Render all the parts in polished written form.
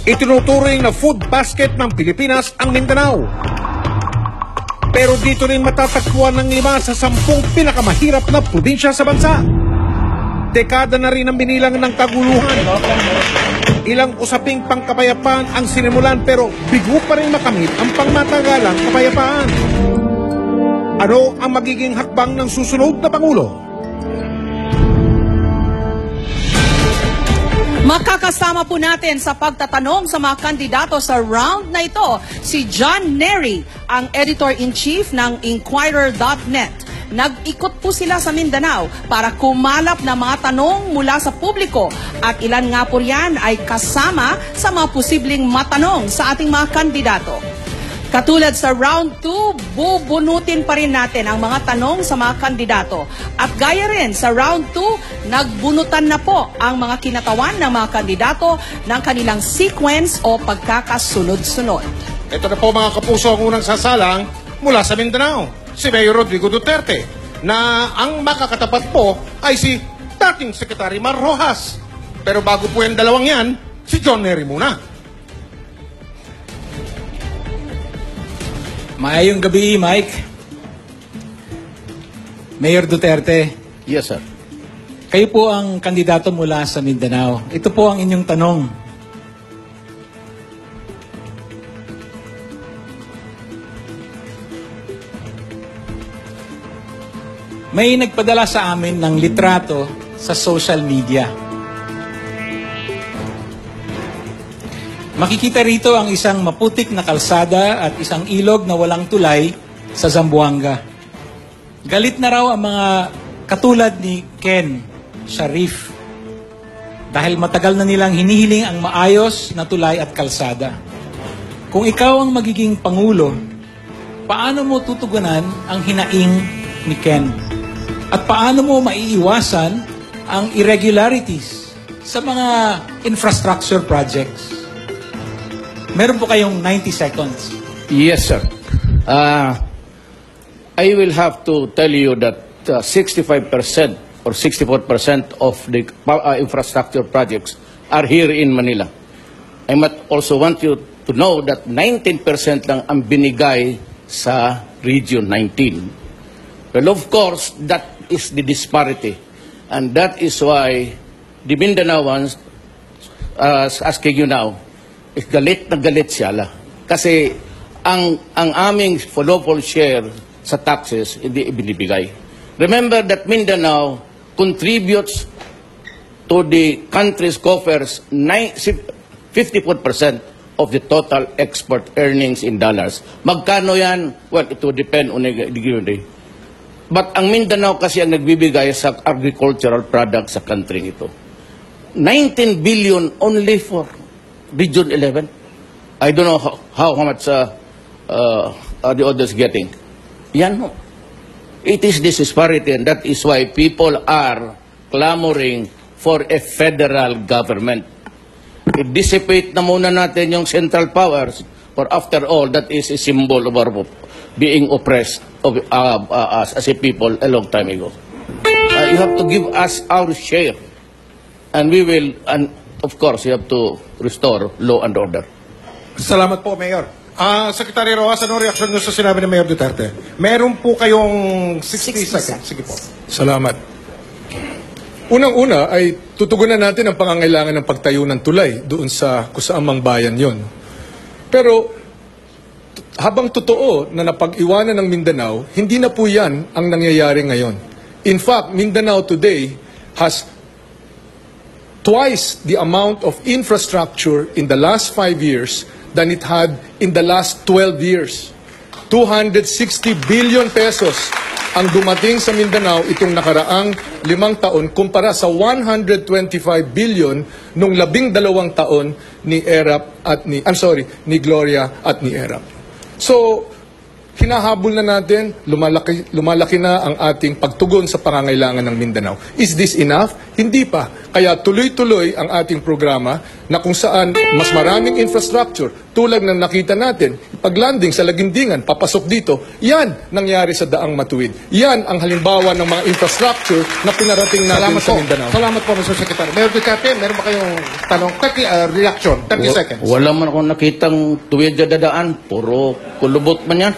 Itinuturing na food basket ng Pilipinas ang Mindanao. Pero dito rin matatagpuan ng 5 sa 10 pinakamahirap na probinsya sa bansa. Dekada na rin ang binilang ng kaguluhan. Ilang usaping pangkapayapaan ang sinimulan pero bigo pa rin makamit ang pangmatagalang kapayapaan. Ano ang magiging hakbang ng susunod na Pangulo? Makakasama po natin sa pagtatanong sa mga kandidato sa round na ito si John Nery, ang Editor-in-Chief ng Inquirer.net. Nag-ikot po sila sa Mindanao para kumalap na mga tanong mula sa publiko at ilan nga po riyan ay kasama sa mga posibleng matanong sa ating mga kandidato. Katulad sa round 2, bubunutin pa rin natin ang mga tanong sa mga kandidato. At gaya rin sa round 2, nagbunutan na po ang mga kinatawan ng mga kandidato ng kanilang sequence o pagkakasunod-sunod. Ito na po mga kapuso ang unang sasalang mula sa Mindanao, si Mayor Rodrigo Duterte, na ang makakatapat po ay si dating Secretary Mar Rojas. Pero bago po yung dalawang yan, si John Nery muna. Maayong gabi, Mike. Mayor Duterte. Yes, sir. Kayo po ang kandidato mula sa Mindanao. Ito po ang inyong tanong. May nagpadala sa amin ng litrato sa social media. Makikita rito ang isang maputik na kalsada at isang ilog na walang tulay sa Zamboanga. Galit na raw ang mga katulad ni Ken Sharif dahil matagal na nilang hinihiling ang maayos na tulay at kalsada. Kung ikaw ang magiging Pangulo, paano mo tutugunan ang hinaing ni Ken? At paano mo maiiwasan ang irregularities sa mga infrastructure projects? Meron po kayong 90 seconds. Yes, sir. I will have to tell you that 65% or 64% of the infrastructure projects are here in Manila. I might also want you to know that 19% lang ang binigay sa Region 19. Well, of course, that is the disparity. And that is why the Mindanaoans, asking you now, galit na galit sila. Kasi ang aming local share sa taxes hindi ibinibigay. Remember that Mindanao contributes to the country's coffers 54% of the total export earnings in dollars. Magkano yan? Well, it will depend on the given day. But ang Mindanao kasi ang nagbibigay sa agricultural products sa country ito. 19 billion only for Region 11. I don't know how much are the others getting. Yan mo. It is this disparity and that is why people are clamoring for a federal government. I-dissipate na muna natin yung central powers for after all, that is a symbol of our being oppressed of, as a people a long time ago. You have to give us our share and we will, and of course, you have to restore law and order. Salamat po, Mayor. Secretary Rojas, ano reaksyon nyo sa sinabi ni Mayor Duterte? Meron po kayong 60 seconds. Sige po. Salamat. Unang-una ay tutugunan natin ang pangangailangan ng pagtayo ng tulay doon sa kusaamang bayan yon. Pero habang totoo na napag-iwanan ng Mindanao, hindi na po yan ang nangyayari ngayon. In fact, Mindanao today has twice the amount of infrastructure in the last 5 years than it had in the last 12 years. 260 billion pesos ang dumating sa Mindanao itong nakaraang 5 taon kumpara sa 125 billion nung 12 taon ni Erap at ni Gloria at ni Erap. So, hinahabol na natin, lumalaki na ang ating pagtugon sa pangangailangan ng Mindanao. Is this enough? Hindi pa. Kaya tuloy-tuloy ang ating programa na kung saan mas maraming infrastructure, tulad ng nakita natin, paglanding sa Lagindingan, papasok dito, yan nangyari sa Daang Matuwid. Yan ang halimbawa ng mga infrastructure na pinarating natin sa Mindanao. Salamat po, Mr. Secretary. Mayor Duterte, meron ba kayong tanong? Reaction, 30 seconds. Wala man akong nakitang tuwid na dadaan. Puro kulubot man yan.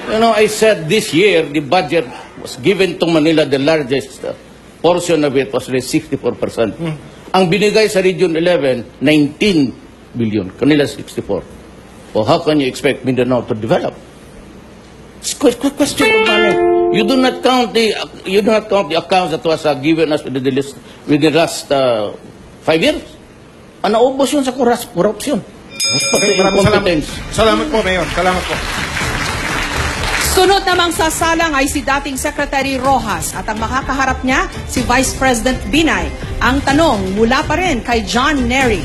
You know, I said this year, the budget was given to Manila, the largest portion of it was 64%. Ang binigay sa Region 11, 19 billion. Kanila 64. So how can you expect Mindanao to develop? It's a question of money. You do not count the accounts that was given us within the last 5 years. Naubos yun sa corruption. Salamat po, Mayor. Salamat po. Sunod namang sasalang ay si dating Secretary Rojas at ang makakaharap niya si Vice President Binay. Ang tanong mula pa rin kay John Nery.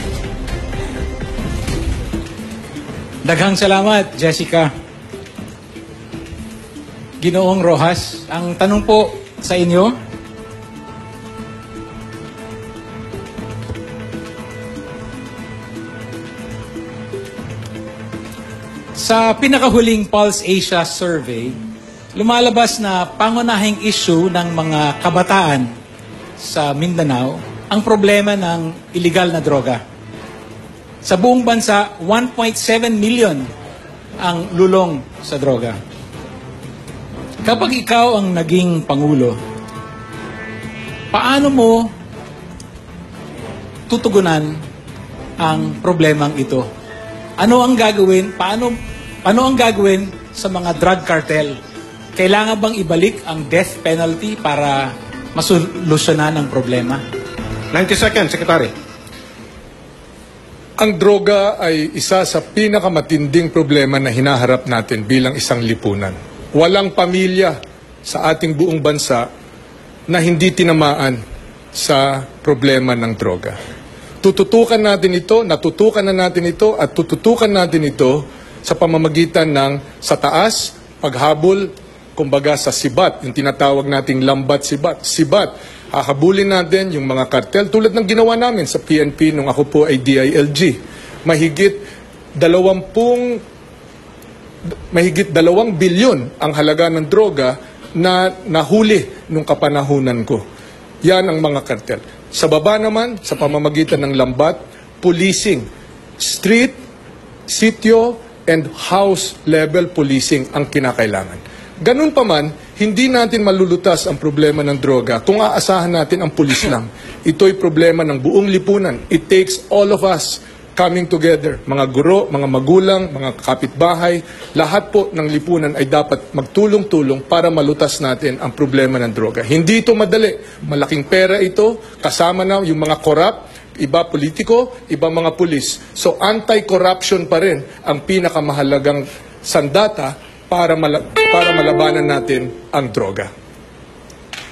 Daghang salamat, Jessica. Ginoong Rojas, ang tanong po sa inyo, sa pinakahuling Pulse Asia survey, lumalabas na pangunahing issue ng mga kabataan sa Mindanao ang problema ng illegal na droga. Sa buong bansa, 1.7 million ang lulong sa droga. Kapag ikaw ang naging Pangulo, paano mo tutugunan ang problemang ito? Ano ang gagawin? Paano ang gagawin sa mga drug cartel? Kailangan bang ibalik ang death penalty para masolusyonan ang problema? 90 seconds, Secretary. Ang droga ay isa sa pinakamatinding problema na hinaharap natin bilang isang lipunan. Walang pamilya sa ating buong bansa na hindi tinamaan sa problema ng droga. Tututukan natin ito, natutukan na natin ito, at tututukan natin ito sa pamamagitan ng sa taas, paghabol, kumbaga sa sibat, yung tinatawag nating lambat sibat. Sibat, hahabulin natin yung mga kartel tulad ng ginawa namin sa PNP nung ako po ay DILG. Mahigit 2 bilyon ang halaga ng droga na nahuli nung kapanahunan ko. Yan ang mga kartel. Sa baba naman, sa pamamagitan ng lambat, policing, street, sitio, and house level policing ang kinakailangan. Ganun pa man, hindi natin malulutas ang problema ng droga kung aasahan natin ang pulis lang. Ito'y problema ng buong lipunan. It takes all of us coming together. Mga guro, mga magulang, mga kapitbahay, lahat po ng lipunan ay dapat magtulong-tulong para malutas natin ang problema ng droga. Hindi ito madali. Malaking pera ito, kasama na yung mga corrupt, iba politiko, iba mga pulis. So anti-corruption pa rin ang pinakamahalagang sandata para malabanan natin ang droga.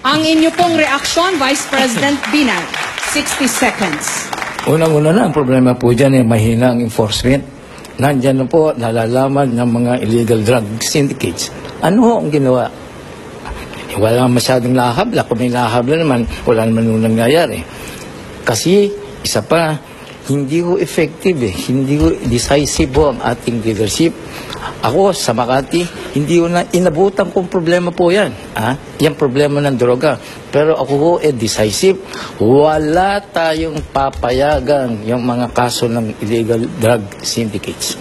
Ang inyo pong reaksyon, Vice President Binay. 60 seconds. Unang-una na, ang problema po dyan ay mahina ang enforcement. Nandyan na po nalalaman ng mga illegal drug syndicates. Ano ang ginawa? Wala masyadong lahabla. Kung may lahabla naman, wala naman nung nangyayari. Kasi, isa pa, hindi ko effective hindi ko decisive ang ating leadership. Ako, sa Makati, hindi ko na inabutan kong problema po yan. Yan problema ng droga. Pero ako ko, decisive. Wala tayong papayagan yung mga kaso ng illegal drug syndicates.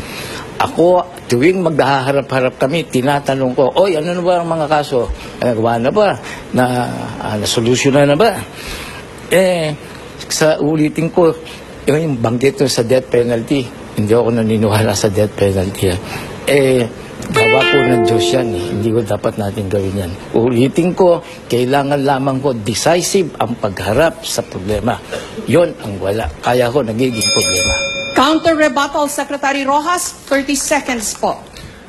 Ako, tuwing maghaharap-harap kami, tinatanong ko, oy, ano na ba ang mga kaso? Gawa na ba? Nasolusyonan na ba? Sa ulitin ko, yung banggit sa death penalty, hindi ako naniniwala sa death penalty. Gawa po ng Diyos yan. Hindi ko dapat natin gawin yan. Ulitin ko, kailangan lamang ko decisive ang pagharap sa problema. Yon ang wala. Kaya ko nagiging problema. Counter-rebuttal, Secretary Rojas, 30 seconds po.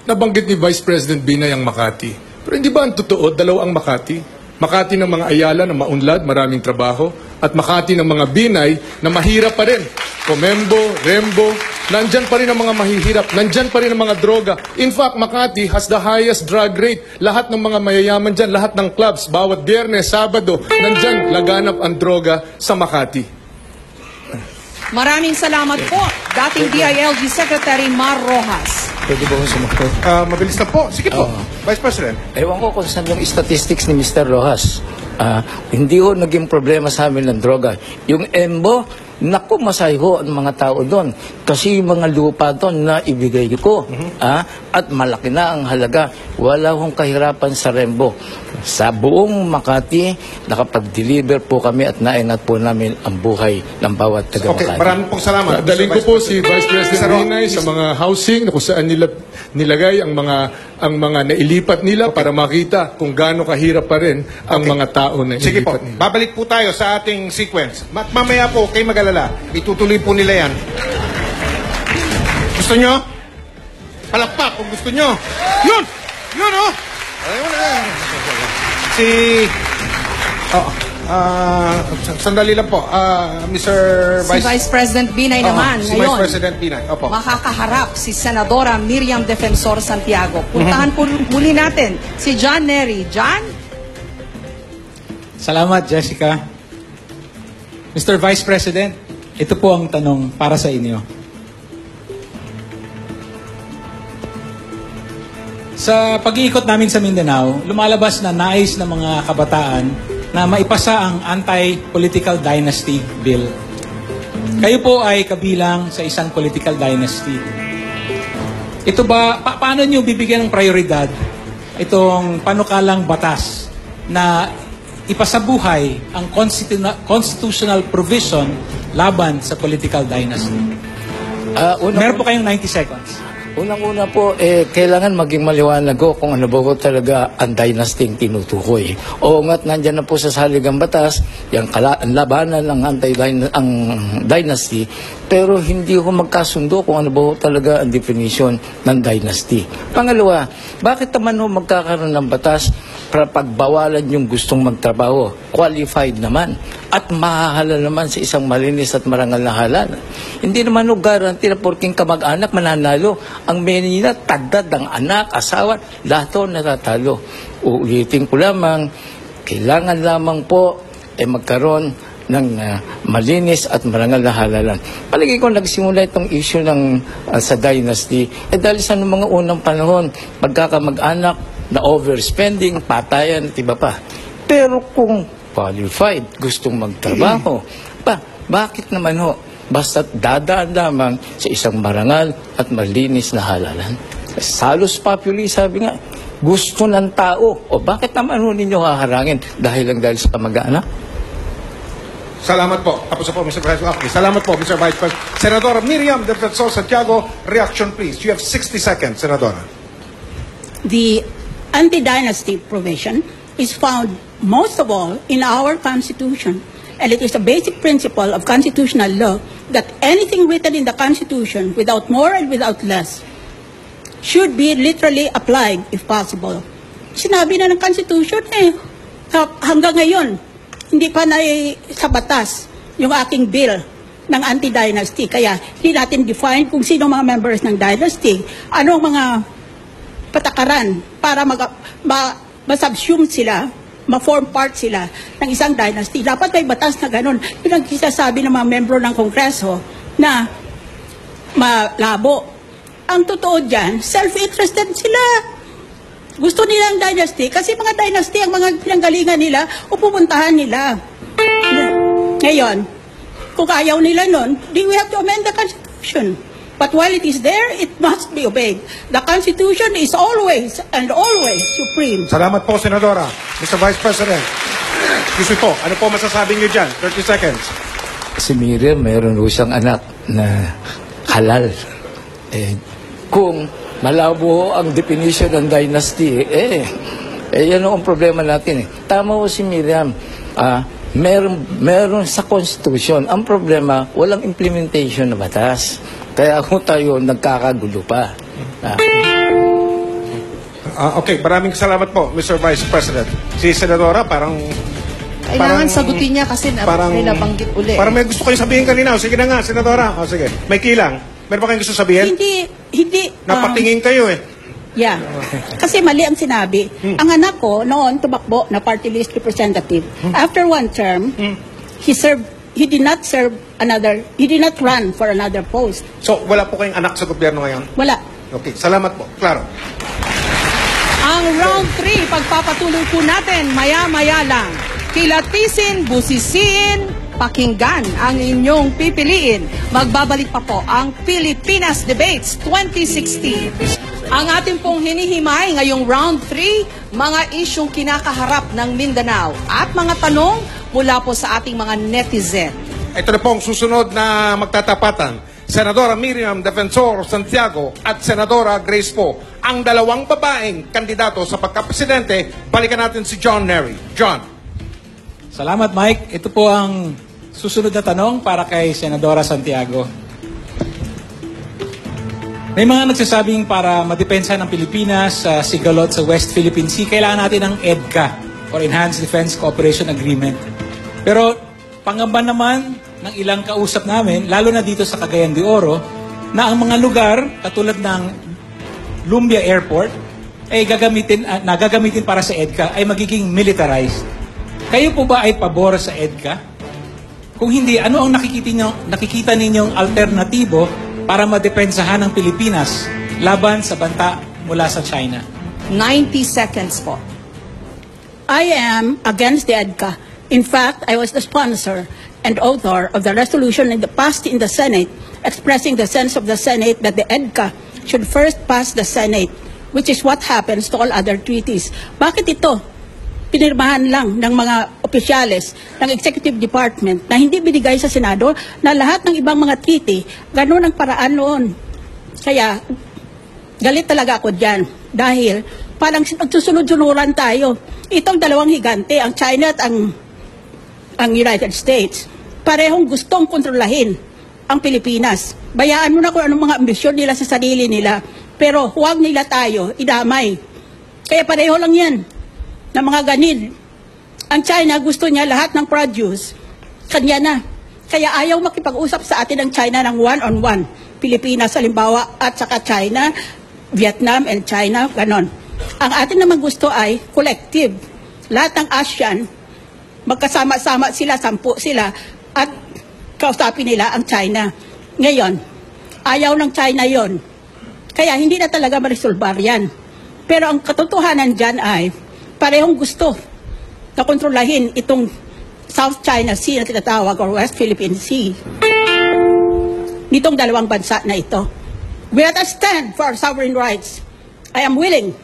Nabanggit ni Vice President Binay ang Makati. Pero hindi ba ang totoo, dalawa ang Makati? Makati ng mga Ayala na maunlad, maraming trabaho, at Makati ng mga Binay na mahirap pa rin. Comembo, Rembo, nandyan pa rin ang mga mahihirap, nandyan pa rin ang mga droga. In fact, Makati has the highest drug rate. Lahat ng mga mayayaman dyan, lahat ng clubs, bawat Biyernes, Sabado, nandyan laganap ang droga sa Makati. Maraming salamat po, dating DILG Secretary Mar Rojas. Pwede ba kong sumagot? Mabilis na po. Sige po, Vice President. Ewan ko kung saan yung statistics ni Mr. Rojas. Hindi ho naging problema sa amin ng droga. Yung EMBO, naku, masay ho ang mga tao doon. Kasi yung mga lupa doon na ibigay ko. At malaki na ang halaga. Wala hong kahirapan sa Rembo. Sa buong Makati, nakapag-deliver po kami at naingat po namin ang buhay ng bawat taga-Makati. Okay, maraming pong salamat. Daling ko Mr. po si Vice President Rinay sa mga housing na kung saan nila nilagay ang mga nailipat nila para makita kung gaano kahirap pa rin ang mga tao na Sige po, ilipat nila. babalik po tayo sa ating sequence. Mamaya po, kayo mag-alala. Itutuloy po nila yan. Gusto nyo? Palakpak kung gusto nyo. Yun! Yun, oh! Ayun, si... sandali lang po. Mr. Si Vice President Binay naman, si ngayon, Vice President Binay. Opo. makakaharap si Senadora Miriam Defensor Santiago. Puntahan po muli natin si John Nery. John? Salamat, Jessica. Mr. Vice President, ito po ang tanong para sa inyo. Sa pag-iikot namin sa Mindanao, lumalabas na nais ng mga kabataan na maipasa ang anti-political dynasty bill. Kayo po ay kabilang sa isang political dynasty. Ito ba, paano nyo bibigyan ng prioridad itong panukalang batas na ipasabuhay ang constitutional provision laban sa political dynasty? Meron po kayong 90 seconds. Unang-una po, kailangan maging maliwanag ko kung ano ba po talaga ang dynasty ang tinutukoy. Oo nga't nandyan na po sa saligang batas, yung labanan ng dynasty, pero hindi ko magkasundo kung ano ba po talaga ang definition ng dynasty. Pangalawa, bakit naman ho magkakaroon ng batas para pagbawalan yung gustong magtrabaho? Qualified naman at mahahalal naman sa isang malinis at marangal na halal. Hindi naman ho guarantee na porking kamag-anak mananalo. Ang menina, tagdad ang anak, asawa, lahat ho natatalo. Uulitin ko lamang, kailangan lamang po magkaroon ng malinis at marangal na halalan. Palagi ko nagsimula itong issue ng sa dynasty dahil sa mga unang panahon, pagkakamag-anak na overspending, patayan at iba pa. Pero kung qualified, gustong magtrabaho, bakit naman ho? Basta't dadaan lamang sa isang marangal at malinis na halalan. Salus populi, sabi nga, gusto ng tao. O bakit naman ho ninyo haharangin dahil sa kamag-anak? Salamat po. Tapos na po, Mr. President. Okay. Salamat po, Mr. Vice President. Senadora Miriam Defensor Santiago, reaction please. You have 60 seconds, Senadora. The anti-dynasty provision is found most of all in our Constitution. And it is a basic principle of constitutional law that anything written in the Constitution, without more and without less, should be literally applied if possible. Sinabi na ng Constitution hanggang ngayon, hindi pa na sa batas yung aking bill ng anti-dynasty. Kaya hindi natin define kung sino mga members ng dynasty, ano ang mga patakaran para ma-subsume sila, ma-form part sila ng isang dynasty. Dapat may batas na ganun. Yun ang sinasabi ng mga membro ng Kongreso na malabo. Ang totoo dyan, self-interested sila. Gusto nila ang dynasty kasi mga dynasty ang mga pinanggalingan nila o pupuntahan nila. Ngayon, kung ayaw nila nun, we have to amend the Constitution. But while it is there, it must be obeyed. The Constitution is always and always supreme. Salamat po, Senadora. Mr. Vice President. Excuse me po, ano po masasabi niyo dyan? 30 seconds. Si Miriam, mayroon ho siyang anak na halal. Kung malabo ang definition ng dynasty, yan ang problema natin. Tama ho si Miriam. Meron sa Constitution. Ang problema, walang implementation na batas. Kaya kung tayo nagkakagulo pa. Okay, maraming salamat po, Mr. Vice President. Si Senadora, Kailangan sagutin niya kasi may nabanggit uli. Parang may gusto kayo sabihin kanina. Sige na nga, Senadora. Sige, may kilang. Meron ba kayong gusto sabihin? Hindi. Napatingin kayo eh. Yeah. Kasi mali ang sinabi. Ang anak ko noon tumakbo na party list representative. After one term, he did not run for another post. So, wala po kayong anak sa gobyerno ngayon? Wala. Okay, salamat po. Klaro. Ang round 3, pagpapatuloy po natin, maya-maya lang. Kilatisin, busisiin, pakinggan ang inyong pipiliin. Magbabalik pa po ang Pilipinas Debates 2016. Ang ating pong hinihimay ngayong round 3, mga isyong kinakaharap ng Mindanao at mga tanong mula po sa ating mga netizen. Ito na po ang susunod na magtatapatan. Senadora Miriam Defensor Santiago at Senadora Grace Poe, ang dalawang babaeng kandidato sa pagkapresidente. Balikan natin si John Nery. John. Salamat, Mike. Ito po ang susunod na tanong para kay Senadora Santiago. May mga nagsasabing para madepensa ng Pilipinas sa sigalot sa West Philippine Sea, kailangan natin ng EDCA or Enhanced Defense Cooperation Agreement. Pero pangamba naman ng ilang kausap namin, lalo na dito sa Cagayan de Oro, na ang mga lugar katulad ng Lumbia Airport ay gagamitin para sa EDCA ay magiging militarized. Kayo po ba ay pabor sa EDCA? Kung hindi, ano ang nakikita ninyong alternatibo para madepensahan ng Pilipinas laban sa banta mula sa China? 90 seconds po. I am against the EDCA. In fact, I was the sponsor and author of the resolution passed in the Senate expressing the sense of the Senate that the EDCA should first pass the Senate, which is what happens to all other treaties. Bakit ito? Pinirmahan lang ng mga opisyales ng Executive Department na hindi binigay sa Senado na lahat ng ibang mga treaty, ganun ang paraan noon. Kaya, galit talaga ako dyan dahil parang nagsusunod-sunuran tayo. Itong dalawang higante, ang China at ang United States, parehong gustong kontrolahin ang Pilipinas. Bayaan mo na kung anong mga ambisyon nila sa sarili nila, pero huwag nila tayo idamay. Kaya pareho lang yan na mga ganin. Ang China gusto niya lahat ng produce, kanya na. Kaya ayaw makipag-usap sa atin ng China ng one-on-one. Pilipinas, halimbawa, at saka China, Vietnam and China, ganon. Ang atin naman gusto ay collective. Lahat ng ASEAN, magkasama-sama sila, 10 sila, at kausapin nila ang China. Ngayon, ayaw ng China yon. Kaya hindi na talaga marisolbar yan. Pero ang katotohanan dyan ay, parehong gusto na kontrolahin itong South China Sea na tinatawag or West Philippine Sea nitong dalawang bansa na ito. We have to stand for our sovereign rights. I am willing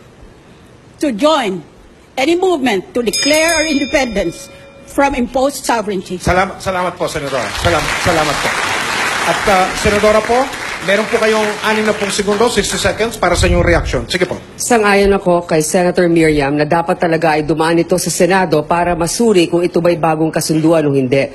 to join any movement to declare our independence from imposed sovereignty. Salamat po, Senadora. Salamat po. At Senadora po, meron po kayong 60 segundo, 60 seconds para sa inyong reaction. Sige po. Sang-ayon ako kay Senator Miriam na dapat talaga ay dumaan ito sa Senado para masuri kung ito ba'y bagong kasunduan o hindi.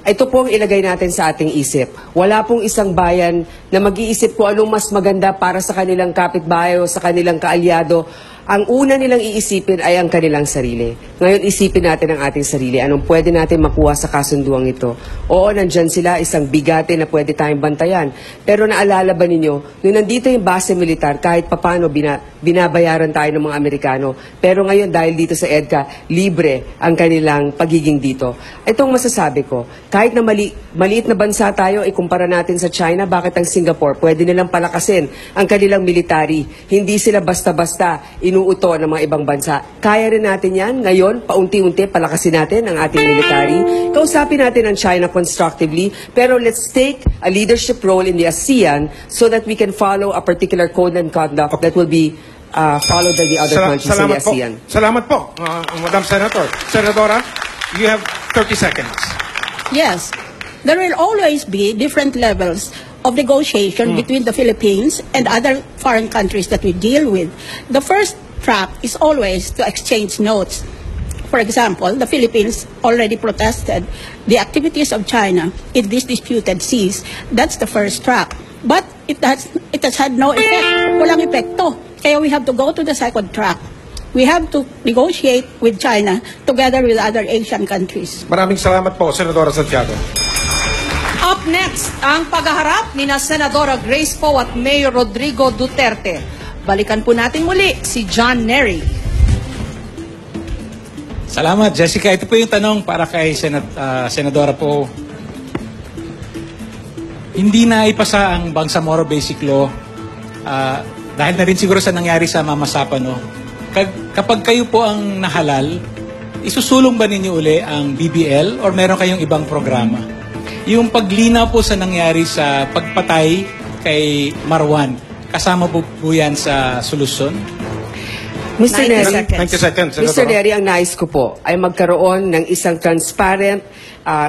Ito po ang ilagay natin sa ating isip. Wala pong isang bayan na mag-iisip kung anong mas maganda para sa kanilang kapitbahay o sa kanilang kaalyado. Ang una nilang iisipin ay ang kanilang sarili. Ngayon, isipin natin ang ating sarili. Anong pwede natin makuha sa kasunduang ito? Oo, nandyan sila, isang bigate na pwede tayong bantayan. Pero naalala ba ninyo, nung nandito yung base militar, kahit papano binabayaran tayo ng mga Amerikano. Pero ngayon, dahil dito sa EDCA, libre ang kanilang pagiging dito. Itong masasabi ko, kahit na maliit na bansa tayo, ikumpara natin sa China, bakit ang Singapore, pwede nilang palakasin ang kanilang military. Hindi sila basta-basta inuuto ng mga ibang bansa. Kaya rin natin yan. Ngayon, paunti-unti palakasin natin ang ating military. Kausapin natin ang China constructively. Pero let's take a leadership role in the ASEAN so that we can follow a particular code and conduct that will be followed by the other countries in the ASEAN. Salamat po, Madam Senator. Senadora, you have 30 seconds. Yes, there will always be different levels of negotiation between the Philippines and other foreign countries that we deal with. The first track is always to exchange notes. For example, the Philippines already protested the activities of China in these disputed seas. That's the first track. But it has had no effect. Walang epekto. Kaya we have to go to the second track. We have to negotiate with China together with other Asian countries. Maraming salamat po, Senadora Santiago. Up next, ang paghaharap ni na Senadora Grace Poe at Mayor Rodrigo Duterte. Balikan po natin muli si John Nery. Salamat, Jessica. Ito po yung tanong para kay Senadora Poe. Hindi na ipasa ang Bangsamoro Basic Law dahil na rin siguro sa nangyari sa Mama Sapano. Kapag kayo po ang nahalal, isusulong ba ninyo uli ang BBL or meron kayong ibang programa? Yung paglinaw po sa nangyari sa pagpatay kay Marwan, kasama po yan sa solusyon? Mr. 90 Neri, seconds. 90 seconds. Mr. Senador. Neri, ang nais ko po ay magkaroon ng isang transparent,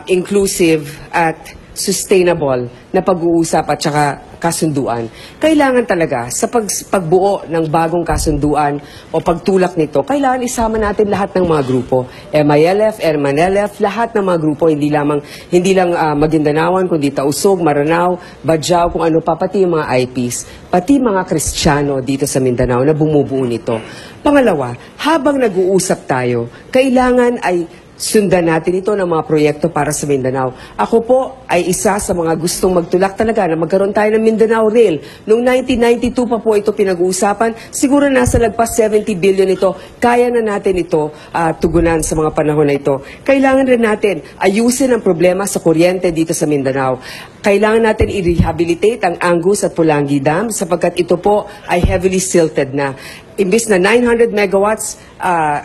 inclusive at sustainable na pag-uusap at saka kasunduan. Kailangan talaga sa pagbuo ng bagong kasunduan o pagtulak nito, kailangan isama natin lahat ng mga grupo. MILF, MNLF, lahat ng mga grupo, hindi lang Maguindanaoan, kundi Tausug, Maranao, Bajau, kung ano pa, pati yung mga IPs, pati mga Kristiyano dito sa Mindanao na bumubuo nito. Pangalawa, habang nag-uusap tayo, kailangan ay sundan natin ito ng mga proyekto para sa Mindanao. Ako po ay isa sa mga gustong magtulak talaga na magkaroon tayo ng Mindanao Rail. Noong 1992 pa po ito pinag-uusapan, siguro nasa lagpas 70 billion ito. Kaya na natin ito tugunan sa mga panahon na ito. Kailangan rin natin ayusin ang problema sa kuryente dito sa Mindanao. Kailangan natin i-rehabilitate ang Angus at Pulangi Dam sapagkat ito po ay heavily silted na. Imbis na 900 megawatts,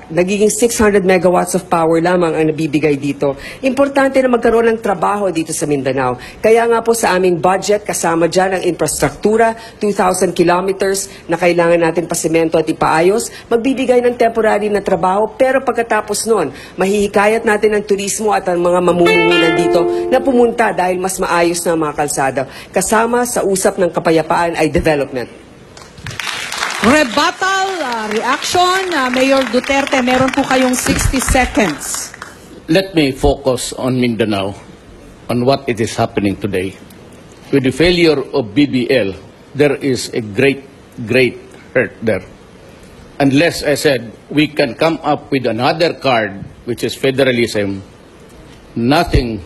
nagiging 600 megawatts of power lamang ang nabibigay dito. Importante na magkaroon ng trabaho dito sa Mindanao. Kaya nga po sa aming budget, kasama dyan ang infrastruktura, 2,000 kilometers na kailangan natin pasemento at ipaayos, magbibigay ng temporary na trabaho, pero pagkatapos nun, mahihikayat natin ang turismo at ang mga mamumuhunan dito na pumunta dahil mas maayos na ang mga kalsada. Kasama sa usap ng kapayapaan ay development. Rebuttal, reaction, Mayor Duterte, meron po kayong 60 seconds. Let me focus on Mindanao, on what it is happening today. With the failure of BBL, there is a great hurt there. Unless, I said, we can come up with another card, which is federalism, nothing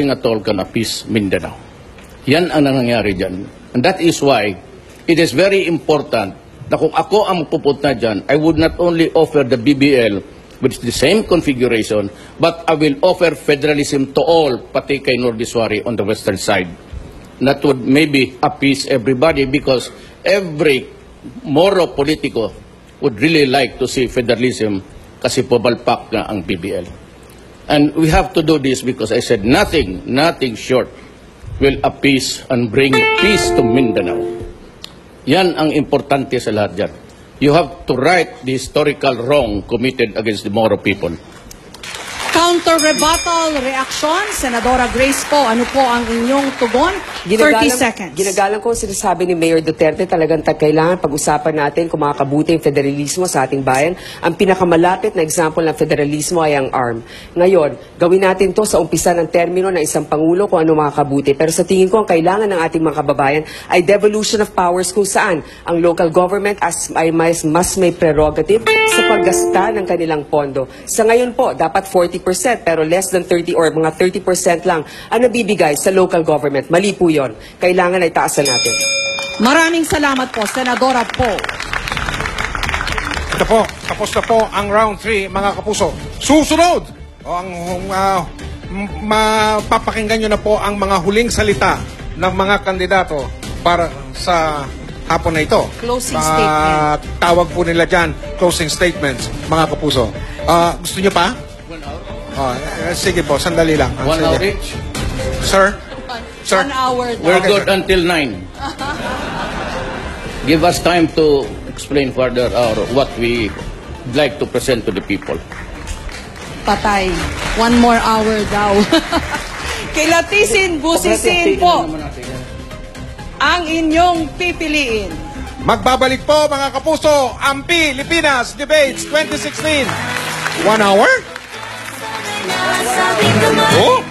at all can appease Mindanao. Yan ang nangyari dyan. And that is why it is very important na kung ako ang pupunta dyan, I would not only offer the BBL, which is the same configuration, but I will offer federalism to all, pati kay Nordiswari on the western side. That would maybe appease everybody because every Moro politico would really like to see federalism kasi pubalpak na ang BBL. And we have to do this because I said nothing short will appease and bring peace to Mindanao. Yan ang importante sa lahat dyan. You have to right the historical wrong committed against the Moro people. Counter-rebuttal, reaction, Senadora Grace Poe, ano po ang inyong tugon? 30 seconds. Ginagalang ko ang sinasabi ni Mayor Duterte, talagang kailangan pag-usapan natin kung makakabuti yung federalismo sa ating bayan. Ang pinakamalapit na example ng federalismo ay ang ARM. Ngayon, gawin natin to sa umpisa ng termino ng isang Pangulo kung ano makakabuti. Pero sa tingin ko, ang kailangan ng ating mga kababayan ay devolution of powers kung saan ang local government ay mas may prerogative sa paggasta ng kanilang pondo. Sa ngayon po, dapat 40%, pero less than 30 or mga 30% lang ang nabibigay sa local government. Mali po yun. Kailangan ay taasan natin. Maraming salamat po, Senadora Poe. Ito po, tapos na po ang round 3, mga kapuso. Susunod! Mapapakinggan nyo na po ang mga huling salita ng mga kandidato para sa hapon na ito. Closing statement. Tawag po nila dyan, closing statements, mga kapuso. Gusto nyo pa? 1 hour? Sige po, sandali lang. 1 hour Sige. each? Sir? Sir? 1 hour We're daw. good until 9. Give us time to explain further what we like to present to the people. Patay. 1 more hour daw. Kilatisin, busisin po ang inyong pipiliin. Magbabalik po, mga kapuso, ang Pilipinas Debates 2016. 1 hour? Oh?